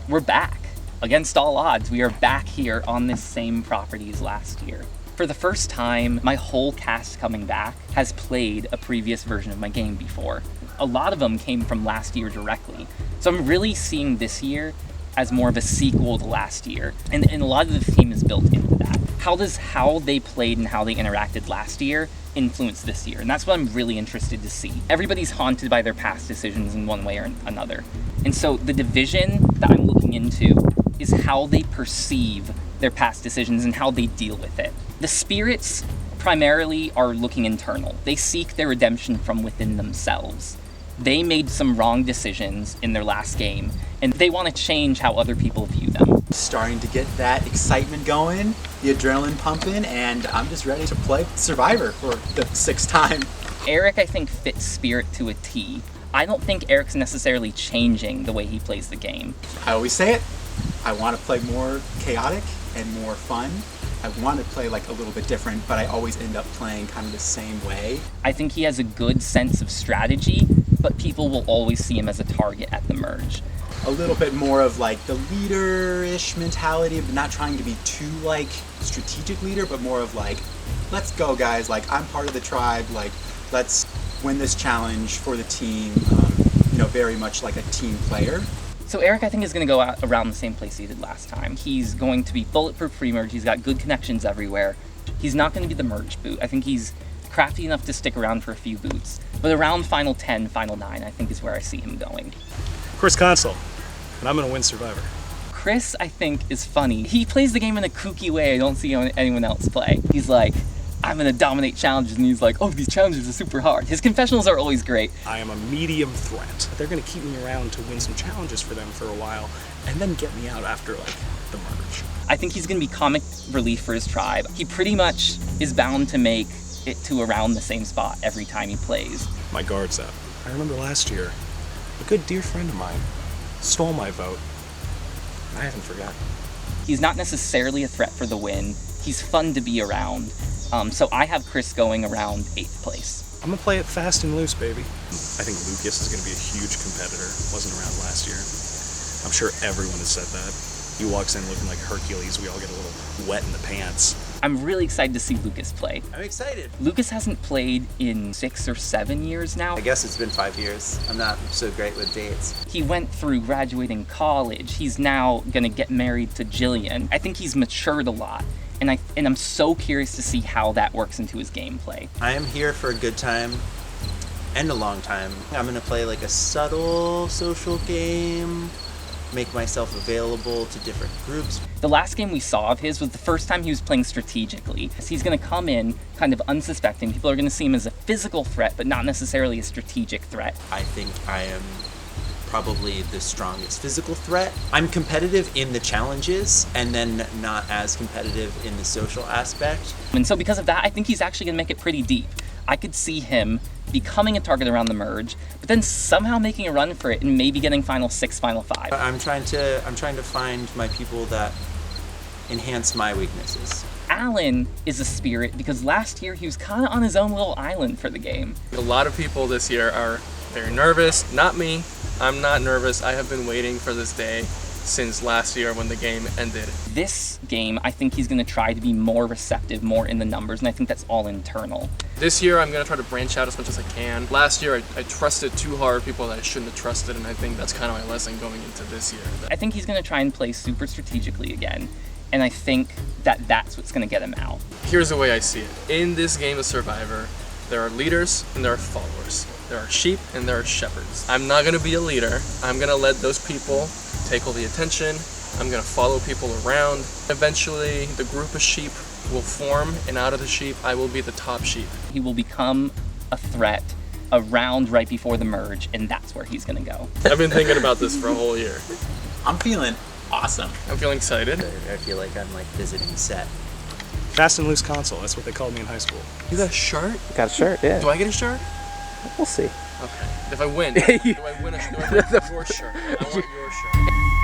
we're back. Against all odds, we are back here on this same property as last year. For the first time, my whole cast coming back has played a previous version of my game before. A lot of them came from last year directly. So I'm really seeing this year as more of a sequel to last year. And a lot of the theme is built into that. How does how they played and how they interacted last year influence this year? And that's what I'm really interested to see. Everybody's haunted by their past decisions in one way or another. And so the division that I'm looking into is how they perceive their past decisions and how they deal with it. The spirits primarily are looking internal. They seek their redemption from within themselves. They made some wrong decisions in their last game, and they want to change how other people view them. Starting to get that excitement going, the adrenaline pumping, and I'm just ready to play Survivor for the 6th time. Eric, I think, fits Spirit to a T. I don't think Eric's necessarily changing the way he plays the game. I always say it, I want to play more chaotic and more fun. I want to play like a little bit different, but I always end up playing kind of the same way. I think he has a good sense of strategy, but people will always see him as a target at the merge. A little bit more of like the leader-ish mentality, but not trying to be too like strategic leader, but more of like, let's go guys, like I'm part of the tribe, like let's win this challenge for the team, very much like a team player. So Eric, I think, is going to go out around the same place he did last time. He's going to be bulletproof pre-merge. He's got good connections everywhere. He's not going to be the merge boot. I think he's crafty enough to stick around for a few boots. But around Final 10, Final 9, I think is where I see him going. Chris Console, and I'm going to win Survivor. Chris, I think, is funny. He plays the game in a kooky way I don't see anyone else play. He's like, I'm going to dominate challenges, and he's like, oh, these challenges are super hard. His confessionals are always great. I am a medium threat. They're going to keep me around to win some challenges for them for a while, and then get me out after, like, the merge. I think he's going to be comic relief for his tribe. He pretty much is bound to make it to around the same spot every time he plays. My guard's up. I remember last year, a good dear friend of mine stole my vote. I haven't forgotten. He's not necessarily a threat for the win. He's fun to be around. So I have Chris going around 8th place. I'm gonna play it fast and loose, baby. I think Lucas is gonna be a huge competitor. Wasn't around last year. I'm sure everyone has said that. He walks in looking like Hercules. We all get a little wet in the pants. I'm really excited to see Lucas play. I'm excited. Lucas hasn't played in 6 or 7 years now. I guess it's been 5 years. I'm not so great with dates. He went through graduating college. He's now gonna get married to Jillian. I think he's matured a lot. And I'm so curious to see how that works into his gameplay. I am here for a good time and a long time. I'm going to play like a subtle social game, make myself available to different groups. The last game we saw of his was the first time he was playing strategically. He's going to come in kind of unsuspecting. People are going to see him as a physical threat, but not necessarily a strategic threat. I think I am probably the strongest physical threat. I'm competitive in the challenges and then not as competitive in the social aspect. And so because of that, I think he's actually gonna make it pretty deep. I could see him becoming a target around the merge, but then somehow making a run for it and maybe getting Final 6, Final 5. I'm trying to find my people that enhance my weaknesses. Alan is a spirit because last year he was kind of on his own little island for the game. A lot of people this year are very nervous. Not me. I'm not nervous. I have been waiting for this day since last year when the game ended. This game, I think he's going to try to be more receptive, more in the numbers, and I think that's all internal. This year I'm going to try to branch out as much as I can. Last year I trusted too hard people that I shouldn't have trusted, and I think that's kind of my lesson going into this year. I think he's going to try and play super strategically again, and I think that that's what's going to get him out. Here's the way I see it. In this game of Survivor, there are leaders and there are followers. There are sheep and there are shepherds. I'm not gonna be a leader. I'm gonna let those people take all the attention. I'm gonna follow people around. Eventually, the group of sheep will form, and out of the sheep, I will be the top sheep. He will become a threat around right before the merge, and that's where he's gonna go. I've been thinking about this for a whole year. I'm feeling awesome. I'm feeling excited. I feel like I'm like visiting set. Fast and loose console, that's what they called me in high school. You got a shirt? Got a shirt, yeah. Do I get a shirt? We'll see. Okay. If I win, do I win your shirt? I want your shirt.